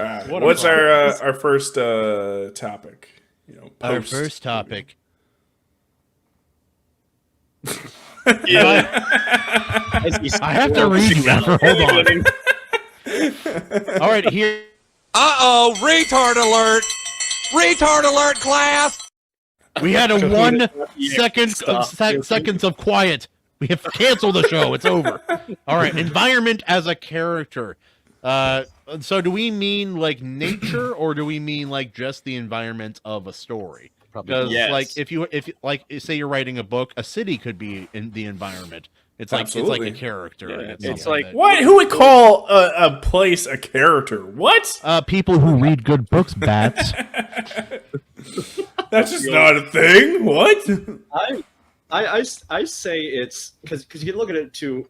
right. What a What's problem. our first topic? You know, Our post. first topic. Yeah. I have to read you after. Hold on. All right, here. Uh-oh, retard alert! Retard alert, class! We had a 1 second seconds of quiet. We have canceled the show. It's over. All right, environment as a character. So do we mean like nature, or do we mean like just the environment of a story? Because like if you like say you're writing a book, a city could be in the environment. It's like Absolutely. it's like a character. Yeah, It's it's something like- that- What? Who would call a place a character? What? people who read good books, bats. That's just not a thing. What? I say it's because you can look at it two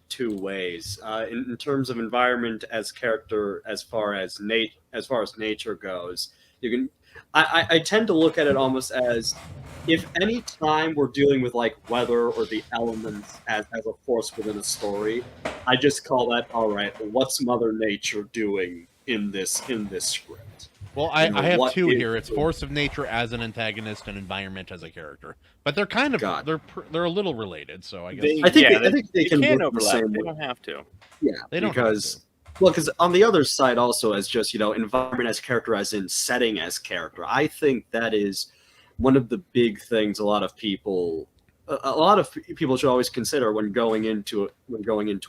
two ways in terms of environment as character as far as nature goes. You can I tend to look at it almost as if any time we're dealing with like weather or the elements as a force within a story, I just call that all right. What's Mother Nature doing in this script? Well, I have what two is- here. It's force of nature as an antagonist and environment as a character, but they're kind of God. they're a little related. So I guess They- I think Yeah, I think they can can work the overlap. same They way. don't have to. Yeah, They don't have because on the other side also as just environment as character as in setting as character. I think that is one of the big things a lot of people should always consider when going into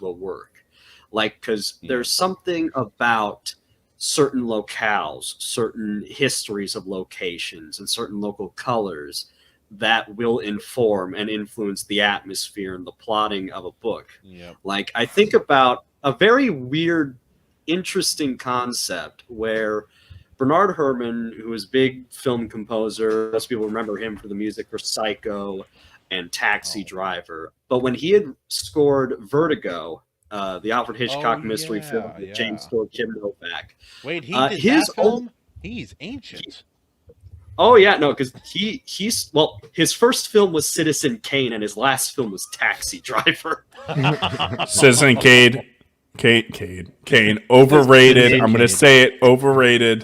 a work, like because there's something about certain locales, certain histories of locations, and certain local colors that will inform and influence the atmosphere and the plotting of a book. Yep. Like I think about a very weird, interesting concept where Bernard Herrmann, who is a big film composer, most people remember him for the music for Psycho and Taxi Driver. But when he had scored Vertigo, the Alfred Hitchcock mystery film with James Stewart Kim Novak. Wait, he Uh, did his that film? He's ancient. Oh yeah, no, because his first film was Citizen Kane and his last film was Taxi Driver. Citizen Kane. Overrated. I'm going to say it. Overrated.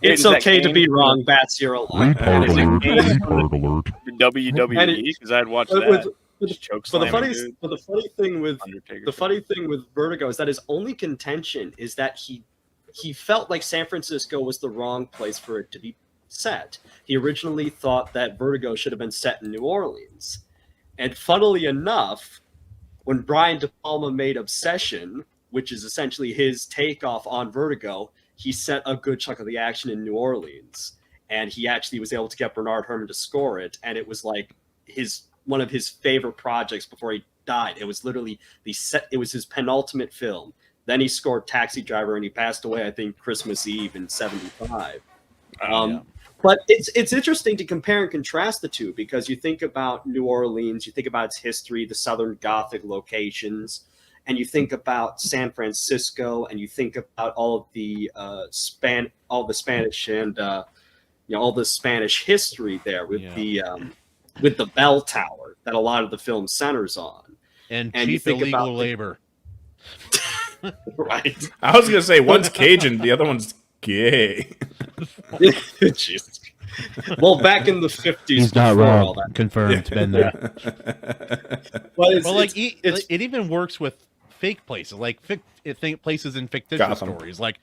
It's Is that okay to Kane? be wrong. Bats, you're alive. Retard Is it alert. Kane? Retard alert. WWE, because I'd watch But that. with- Choke But the slamming funny, dude, but the funny thing with Undertaker. the funny thing with Vertigo is that his only contention is that he felt like San Francisco was the wrong place for it to be set. He originally thought that Vertigo should have been set in New Orleans, and funnily enough, when Brian De Palma made Obsession, which is essentially his takeoff on Vertigo, he set a good chunk of the action in New Orleans, and he actually was able to get Bernard Herrmann to score it, and it was like one of his favorite projects before he died. It was literally it was his penultimate film. Then he scored Taxi Driver, and he passed away, I think, Christmas Eve in '75. But it's interesting to compare and contrast the two because you think about New Orleans, you think about its history, the Southern Gothic locations, and you think about San Francisco, and you think about all of the Spanish and all the Spanish history there with the bell tower that a lot of the film centers on. And And you cheap think illegal about labor. Right. I was going to say one's Cajun, the other one's gay. Jesus. Well, back in the 50s, He's not before all wrong. that. Confirmed. Been there. But it's, Well, like it's it even works with fake places, like places in fictitious Gotham. stories, like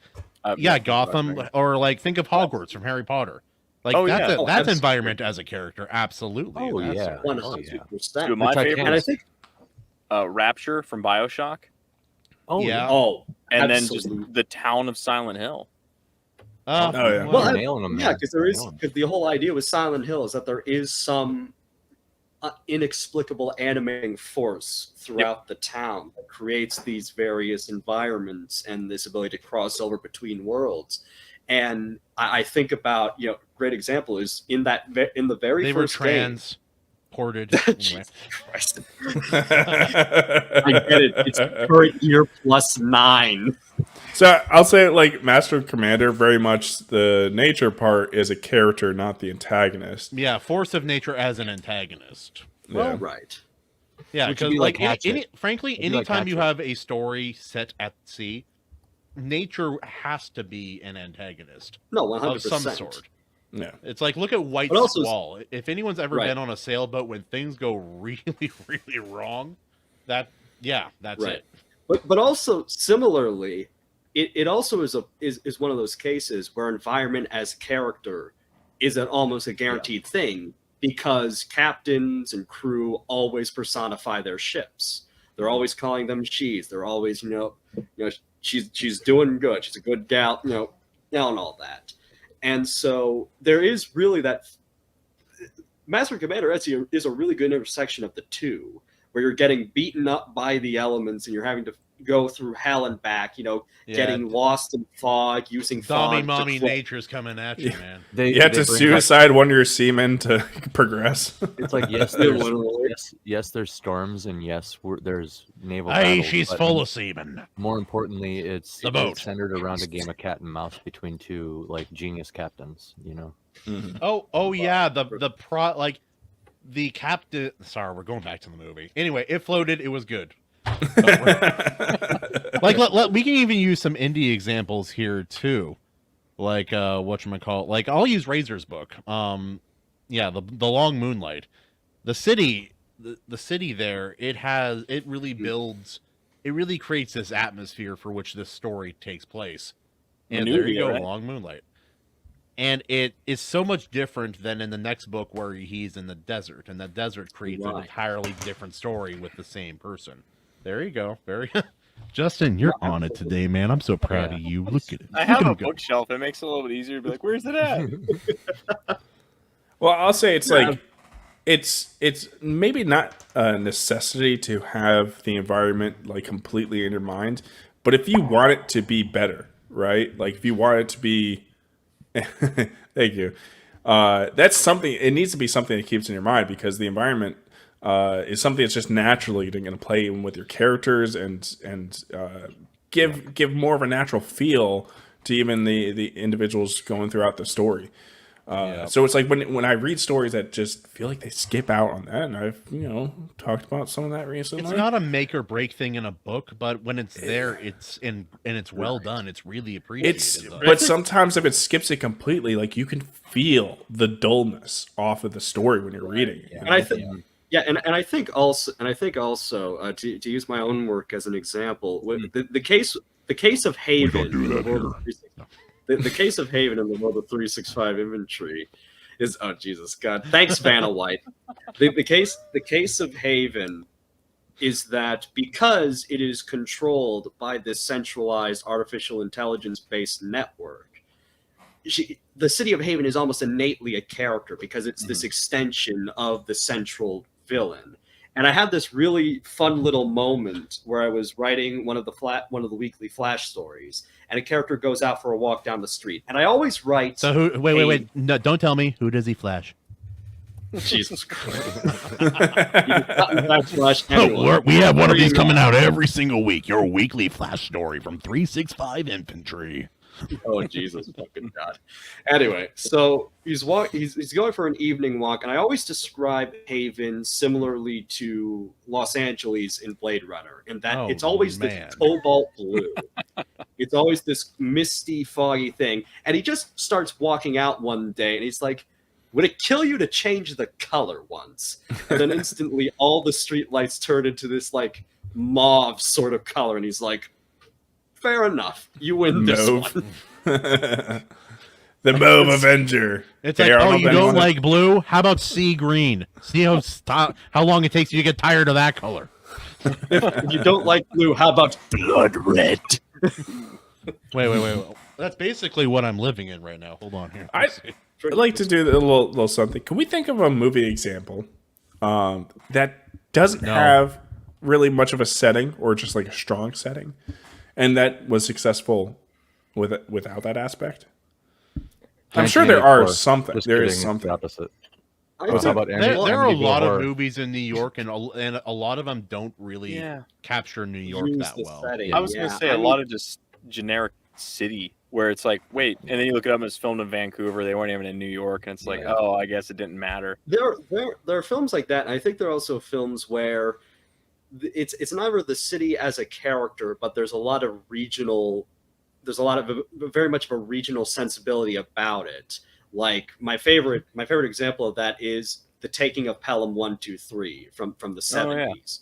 Gotham, or like think of Hogwarts from Harry Potter. Like Oh, that's yeah. Oh, that's absolutely. environment as a character, absolutely. Oh, That's- yeah. 100%. Two of my Which I can't- And I favorites, think, Rapture from Bioshock, Oh, Yeah. and Absolutely. then just the town of Silent Hill. Oh, yeah. Well, nailing them, yeah, man. because the whole idea with Silent Hill is that there is some inexplicable animating force throughout the town that creates these various environments and this ability to cross over between worlds. And I think about great example is in the very they were first game. transported. Anyway. Jesus Christ. I get it. It's current year plus 9. So I'll say, like, Master and Commander, very much the nature part is a character, not the antagonist. Yeah, force of nature as an antagonist. Yeah. Right. Yeah, Which would because be like like Hatchet. frankly, It'd be like anytime you Hatchet. have a story set at sea, nature has to be an antagonist No, 100%. of some sort. Yeah. It's like, look at White But also- Squall. If anyone's ever Right. been on a sailboat when things go really, really wrong, that's Right. it. But also similarly, it also is one of those cases where environment as character is almost a guaranteed thing, because captains and crew always personify their ships. They're always calling them she's. They're always, she's doing good. She's a good gal, and all that. And so there is really that. Master Commander Ezio is a really good intersection of the two, where you're getting beaten up by the elements and you're having to go through hell and back, getting lost in fog, using fog. Mommy nature's coming at you, man. You had to suicide one of your seamen to progress. It's like, yes, there's storms, and yes, there's naval Hey, battles, she's but full of semen. more importantly, it's The boat. it's centered around a game of cat and mouse between two like genius captains. Oh yeah, the captain. Sorry, we're going back to the movie. Anyway, it floated. It was good. Like we can even use some indie examples here too, like whatchamacallit. Like I'll use Razor's book. The Long Moonlight, the city there. It really creates this atmosphere for which this story takes place. And there you go, right? Long Moonlight. And it is so much different than in the next book where he's in the desert, and the desert creates an entirely different story with the same person. There you go. Very Justin, you're on it today, man. I'm so proud of you. Look at it. I have a bookshelf. It makes it a little bit easier to be like, where's it at? Well, I'll say it's like it's maybe not a necessity to have the environment like completely in your mind, but if you want it to be better, right? Like if you want it to be thank you. That's something. It needs to be something that keeps in your mind, because the environment is something that's just naturally going to play in with your characters and give more of a natural feel to even the individuals going throughout the story. So it's like when I read stories that just feel like they skip out on that, and I've talked about some of that recently. It's not a make or break thing in a book, but when it's there, it's it's well done. It's really appreciated. But sometimes if it skips it completely, like you can feel the dullness off of the story when you're reading it. And I think. Yeah, and I think also to use my own work as an example, the case of Haven, the case of Haven in the world of 365 Infantry is, oh Jesus God, thanks Vanna White. The case of Haven is that because it is controlled by this centralized artificial intelligence based network, the city of Haven is almost innately a character, because it's this extension of the central villain. And I had this really fun little moment where I was writing one of the weekly Flash stories, and a character goes out for a walk down the street. And I always write. So who? Wait! No, don't tell me. Who does he flash? Jesus Christ! Flash We have one of these coming out every single week. Your weekly Flash story from 365 Infantry. Oh Jesus fucking God! Anyway, so he's going for an evening walk, and I always describe Haven similarly to Los Angeles in Blade Runner, in that it's always this cobalt blue. It's always this misty, foggy thing, and he just starts walking out one day, and he's like, "Would it kill you to change the color once?" And then instantly, all the street lights turn into this like mauve sort of color, and he's like, fair enough. You win this one. The Mauve Avenger. It's like, oh, you don't like blue? How about sea green? See how long it takes you to get tired of that color. If you don't like blue, how about blood red? Wait. That's basically what I'm living in right now. Hold on here. I'd like to do a little something. Can we think of a movie example that doesn't have really much of a setting, or just like a strong setting, and that was successful without that aspect? I'm sure there are something. There is something. The opposite. How about There are a lot of horror? movies in New York, and a lot of them don't really capture New York that well. I was going to say a lot of just generic city where it's like, wait, and then you look it up and it's filmed in Vancouver. They weren't even in New York, and it's like, oh, I guess it didn't matter. There are films like that, and I think there are also films where it's never the city as a character, but there's a lot of regional there's a lot of very much of a regional sensibility about it. Like my favorite example of that is The Taking of Pelham 1, 2, 3 from the 70s,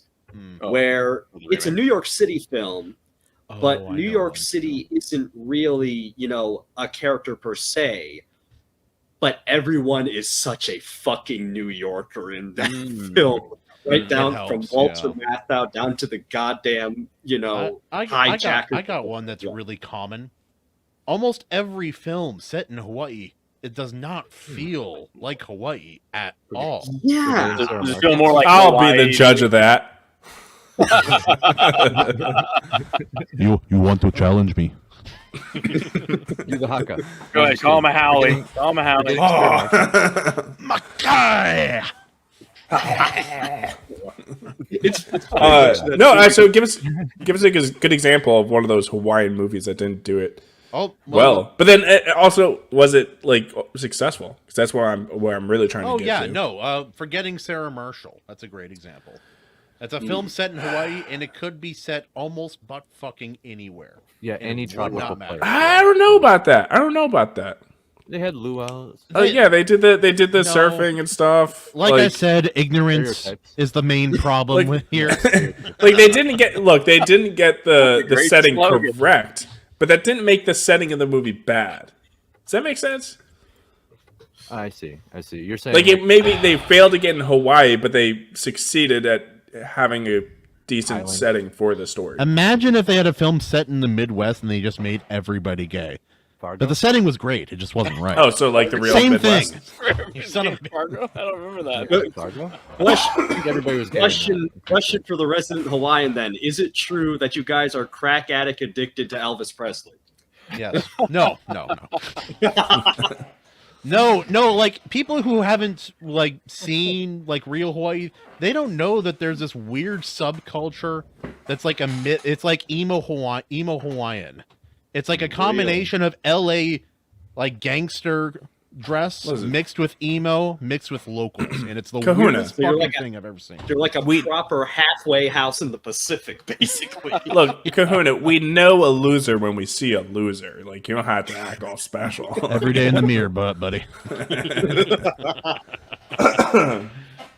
where it's a New York City film, but New York City isn't really, a character per se, but everyone is such a fucking New Yorker in that film. Right down from Walter Matthau down to the goddamn, hijacker. I got one that's really common. Almost every film set in Hawaii, it does not feel like Hawaii at all. Yeah. Does it feel more like I'll Hawaii? be the judge of that. You want to challenge me? You the haka. Go ahead, call him a Howley. Call him a Howley. Mackay! So give us a good example of one of those Hawaiian movies that didn't do it well. But then also, was it like successful? Because that's where I'm really trying to get to. Forgetting Sarah Marshall. That's a great example. That's a film set in Hawaii, and it could be set almost butt fucking anywhere. Yeah, any tropical place. I don't know about that. They had luau's. Oh yeah, they did the surfing and stuff. Like I said, ignorance is the main problem with here. Like they didn't get the setting correct, but that didn't make the setting of the movie bad. Does that make sense? I see. You're saying like maybe they failed to get in Hawaii, but they succeeded at having a decent setting for the story. Imagine if they had a film set in the Midwest and they just made everybody gay. Fargo? But the setting was great. It just wasn't right. Oh, so like the real Same Midwest. thing. You son of a Fargo? I don't remember that. Fargo? Question, I think everybody was gay in that. question for the resident Hawaiian then. Is it true that you guys are crack addict addicted to Elvis Presley? Yes. No. No, like people who haven't like seen like real Hawaii, they don't know that there's this weird subculture that's like it's like emo Hawaiian. It's like a combination of LA like gangster dress mixed with emo, mixed with locals, and it's the weirdest fucking thing I've ever seen. You're like a proper halfway house in the Pacific, basically. Look, Kahuna, we know a loser when we see a loser. Like you don't have to act all special. Every day in the mirror, buddy.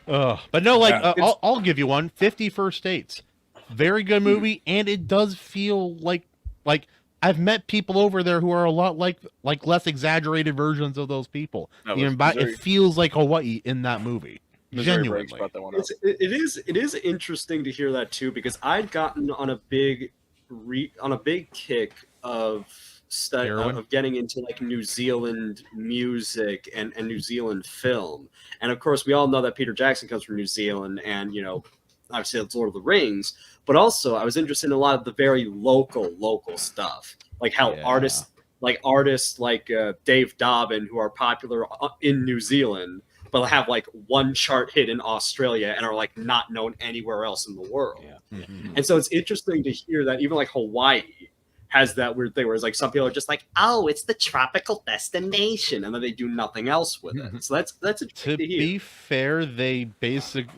But no, like I'll give you one. 50 First Dates, very good movie, and it does feel like I've met people over there who are a lot like less exaggerated versions of those people. It feels like Hawaii in that movie. Genuinely, it is interesting to hear that too, because I'd gotten on a big kick of getting into like New Zealand music and New Zealand film, and of course we all know that Peter Jackson comes from New Zealand, and obviously it's Lord of the Rings, but also I was interested in a lot of the very local stuff, like how artists like Dave Dobbin, who are popular in New Zealand, but have like one chart hit in Australia and are like not known anywhere else in the world. Yeah. Mm-hmm. And so it's interesting to hear that even like Hawaii has that weird thing where it's like some people are just like, oh, it's the tropical destination, and then they do nothing else with it. So that's to be fair, they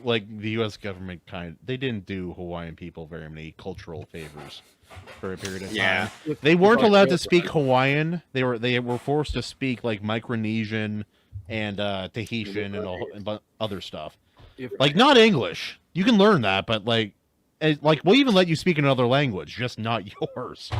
like the U.S. government they didn't do Hawaiian people very many cultural favors for a period of time. They weren't allowed to speak Hawaiian. They were forced to speak like Micronesian and Tahitian and other stuff. Like not English. You can learn that, but like we'll even let you speak another language, just not yours.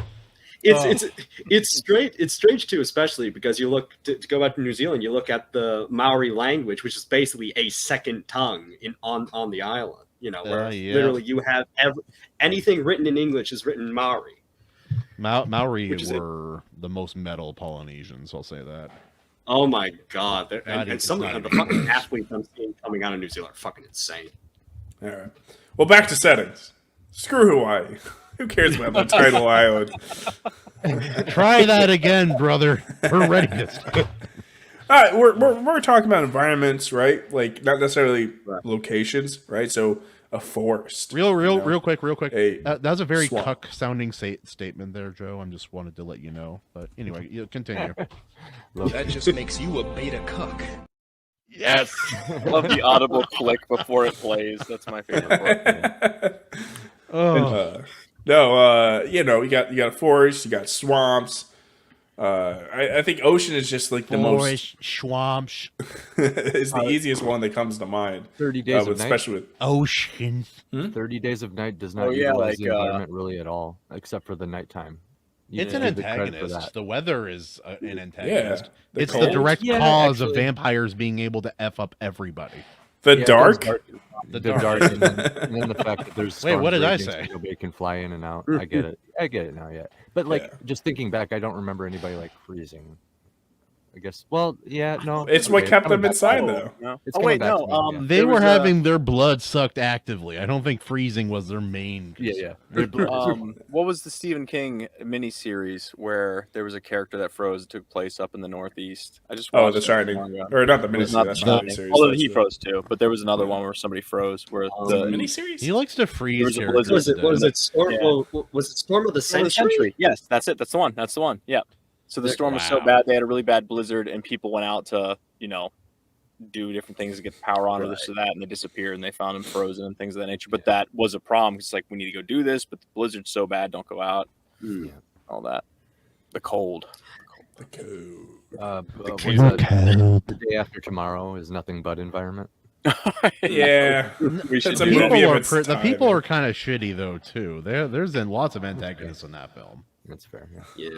It's strange. It's strange too, especially because you look to go back to New Zealand. You look at the Maori language, which is basically a second tongue on the island. Where literally you have anything written in English is written in Maori. Maori were the most metal Polynesians. I'll say that. Oh my god! And some of the fucking athletes I'm seeing coming out of New Zealand are fucking insane. All right. Well, back to settings. Screw Hawaii. Who cares about the tidal island? Try that again, brother. We're ready to. All right, we're talking about environments, right? Like not necessarily locations, right? So a forest. Real quick. That was a very swamp. cuck sounding statement there, Joe. I just wanted to let you know. But anyway, you continue. That just makes you a beta cuck. Yes. Love the audible click before it plays. That's my favorite part. No, you know, you got a forest, you got swamps. I think ocean is just like the most Forest, swamps, is the easiest one that comes to mind. 30 days of night. Especially with oceans. 30 Days of Night does not Oh, yeah, utilize like, the environment really at all, except for the nighttime. You It's an give the credit for antagonist. that. The weather is an antagonist. the It's the cold. direct Yeah, cause of actually. vampires being able to F up everybody. the Yeah, dark. The dark, and then the fact that there's Wait, what storms did I raging, say? so nobody can fly in and out. I get it. I get it now. Yeah, but like Yeah. just thinking back, I don't remember anybody like freezing. I guess. Well, yeah, no. It's what okay, kept coming them back. inside, though. No. It's Oh coming wait, back no. to me, yeah. They there were was, having their blood sucked actively. I don't think freezing was their main. Yeah, concern. what was the Stephen King miniseries where there was a character that froze? It took place up in the Northeast. I just Oh, watched The it Shining, long ago. or not the It was miniseries. not That's The not Shining. the series. Although that's he the- froze too, but there was another one where somebody froze. Where the the miniseries. He likes to freeze was a characters. blizzard. Was it? to Was death. it Storm? Yeah. Well, was it Storm of the Storm of the Century? Yes, that's it. That's the one. That's the one. Yeah. So the storm was so Wow. bad they had a really bad blizzard, and people went out to do different things to get the power on or this or that, and they disappeared, and they found them frozen and things of that nature. But that was a problem because like we need to go do this, but the blizzard's so bad, don't go out. All that. The cold. The code. what's that? The Day After Tomorrow is nothing but environment. Yeah, We should That's a do The that. movie people of are its the time, people yeah. are kind of shitty though too. There's been lots of antagonists in that film. That's fair. Yeah.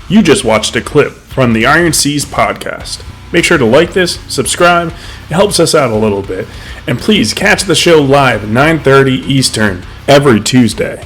You just watched a clip from the Iron Seas podcast. Make sure to like this, subscribe, it helps us out a little bit, and please catch the show live at 9:30 Eastern every Tuesday.